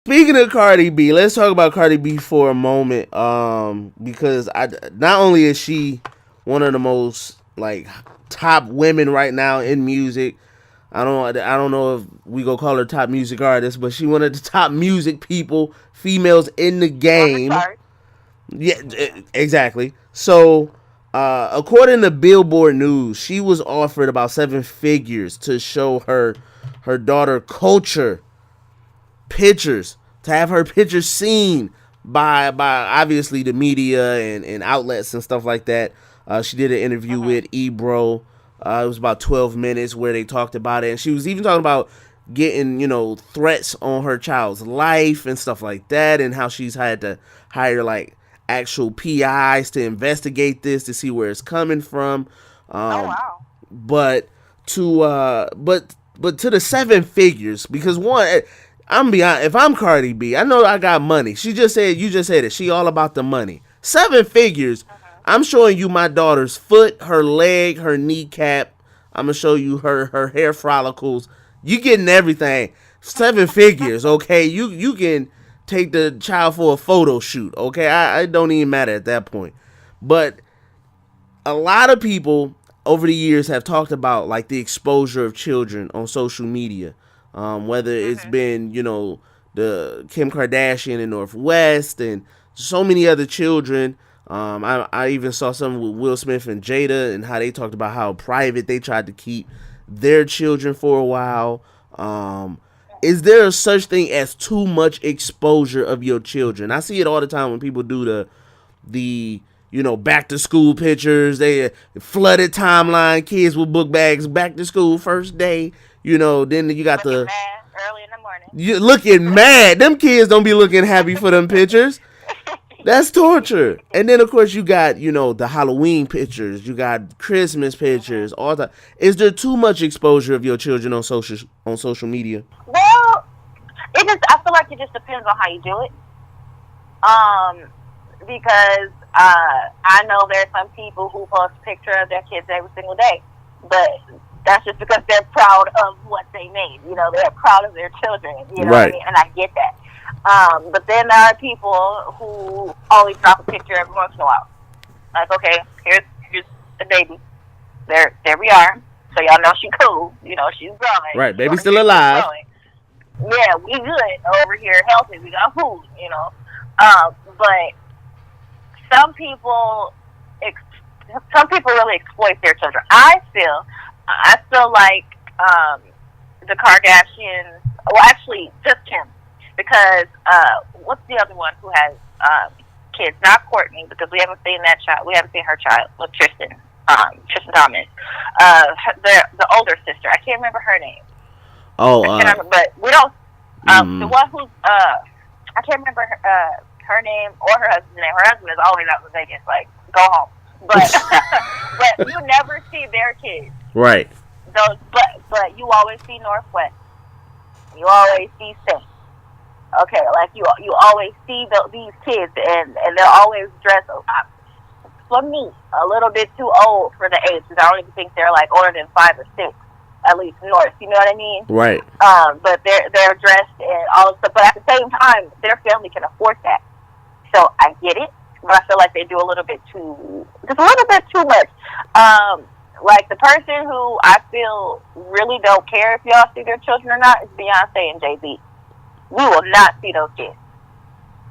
Speaking of Cardi B, let's talk about Cardi B for a moment. Because not only is she one of the most like top women right now in music. I don't know if we go call her top music artist, but she one of the top music people, females in the On the game. chart. Yeah, exactly. So, according to Billboard News, she was offered about 7 figures to show her daughter Culture pictures, to have her pictures seen by obviously the media and outlets and stuff like that. She did an interview Mhm. with Ebro. It was about 12 minutes where they talked about it, and she was even talking about getting threats on her child's life and stuff like that, and how she's had to hire like actual PIs to investigate this to see where it's coming from. Oh Um, wow. but to but to the 7 figures, because one, I'm beyond. If I'm Cardi B, I know I got money. She just said, you just said it. She all about the money. 7 figures. Mhm. I'm showing you my daughter's foot, her leg, her kneecap. I'm gonna show you her hair follicles. You getting everything. 7 figures, okay. You can take the child for a photo shoot, okay. I don't even matter at that point. But a lot of people over the years have talked about like the exposure of children on social media, whether it's Mhm. been the Kim Kardashian in Northwest and so many other children. I even saw something with Will Smith and Jada and how they talked about how private they tried to keep their children for a while. Is there a such thing as too much exposure of your children? I see it all the time when people do the back to school pictures. They flooded Mhm. timeline, kids with book bags, back to school first day. Then you got Looking the mad early in the morning. you looking mad. Them kids don't be looking happy for them pictures. That's torture. And then of course you got the Halloween pictures, you got Christmas Mhm. pictures, all that. Is there too much exposure of your children on social media? Well, it just I feel like it just depends on how you do it. Um, because I know there's some people who post a picture of their kids every single day, but that's just because they're proud of what they made. You know, they're proud of their children. You know what I Right. mean? And I get that. But then there are people who always drop a picture every once in a while. Like, okay, here's the baby. There we are. So y'all know she's cool. You know, she's growing. Right. She's Baby's over still here. She's alive. growing. Yeah, we good over here, healthy. We got food. You know, but some people, some people really exploit their children. I feel like the Kardashians. Well, actually, just Kim, because what's the other one who has kids? Not Courtney, because we haven't seen that child. We haven't seen her child with Tristan. Tristan Thomas. The older sister. I can't remember her name. Oh, I can't remember, but we don't. The mm, one who's I can't remember her name or her husband's name. Her husband is always out in Vegas, like go home. But but you never see their kids. right. Those, but you always see Northwest. You always see Saint. Okay, like you always see these kids, and they're always dressed. For me, a little bit too old for the age. Because I don't even think they're like older than 5 or 6, at least north. You know what I mean? Right. But they're dressed and all of stuff. But at the same time, their family can afford that. So I get it, but I feel like they do a little bit too, just a little bit too much. Like the person who I feel really don't care if y'all see their children or not is Beyonce and Jay Z. We will not see those kids.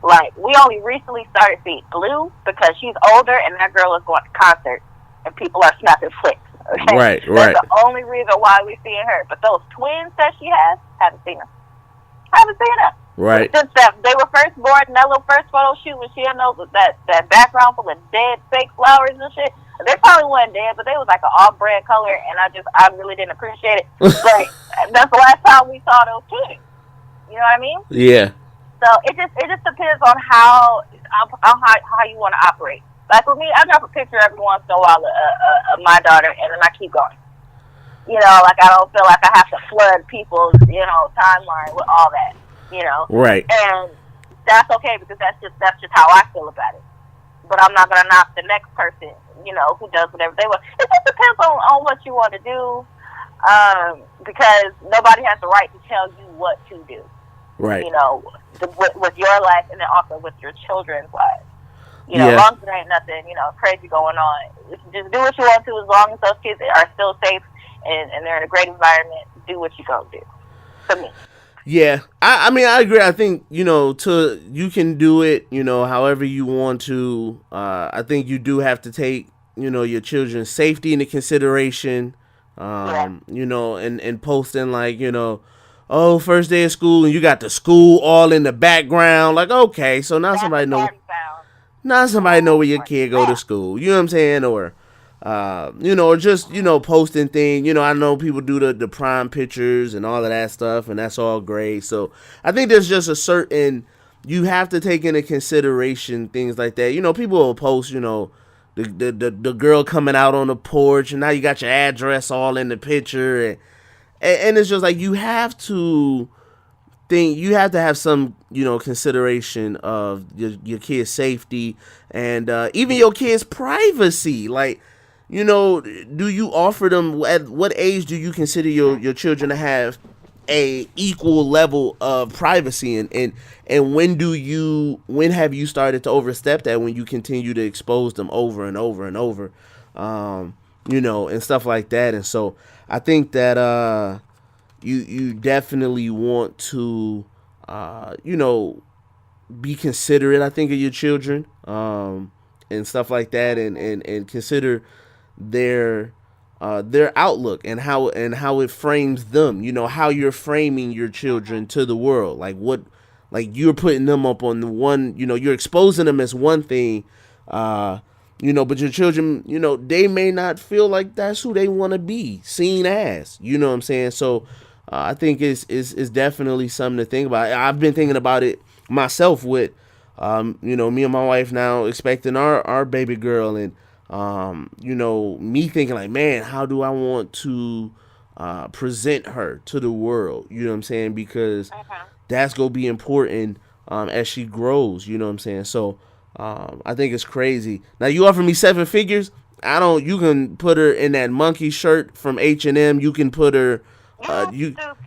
Like we only recently started seeing Blue because she's older and that girl is going to concerts and people are snapping flicks. Okay, Right. that's Right. the only reason why we're seeing her. But those twins that she has, haven't seen them. Haven't seen them. Right. Since that they were first born, in that little first photo shoot when she had that background full of dead fake flowers and shit. They probably weren't dead, but they was like an off-brand color, and I really didn't appreciate it. But that's the last time we saw those kids. You know what I mean? Yeah. So it just depends on how you want to operate. Like with me, I drop a picture every once in a while of my daughter, and then I keep going. You know, like I don't feel like I have to flood people's timeline with all that. You know, Right. and that's okay because that's just how I feel about it. But I'm not gonna knock the next person, who does whatever they want. It just depends on what you want to do, because nobody has the right to tell you what to do. Right. you know, with your life and then also with your children's lives. As Yeah. long as there ain't nothing, crazy going on, just do what you want to. As long as those kids are still safe and they're in a great environment, do what you go do. For me. Yeah, I mean, I agree. I think to you can do it, however you want to. I think you do have to take your children's safety into consideration. Yeah. And posting like oh, first day of school, and you got the school all in the background. Like, okay, so now That's a somebody know party foul. now somebody know where your Party kid go to foul. school. You know what I'm saying? Or just posting things. I know people do the prime pictures and all of that stuff, and that's all great. So I think there's just a certain you have to take into consideration things like that. People will post the girl coming out on the porch, and now you got your address all in the picture, and it's just like you have to have some consideration of your kid's safety and even your kid's privacy. Like, do you offer them, at what age do you consider your children to have a equal level of privacy, and when have you started to overstep that, when you continue to expose them over and over and over, and stuff like that. And so I think that you definitely want to be considerate, I think, of your children, and stuff like that, and consider their their outlook and how it frames them. How you're framing your children to the world, like you're putting them up on the one, you're exposing them as one thing, but your children, they may not feel like that's who they want to be seen as. You know what I'm saying? So I think it's definitely something to think about. I've been thinking about it myself with, me and my wife now expecting our baby girl, and me thinking like, man, how do I want to present her to the world? You know what I'm saying? Because that's gonna be important as she grows. You know what I'm saying? So I think it's crazy. Now you offer me 7 figures. I don't. You can put her in that monkey shirt from H&M. You can put her. You You stupid.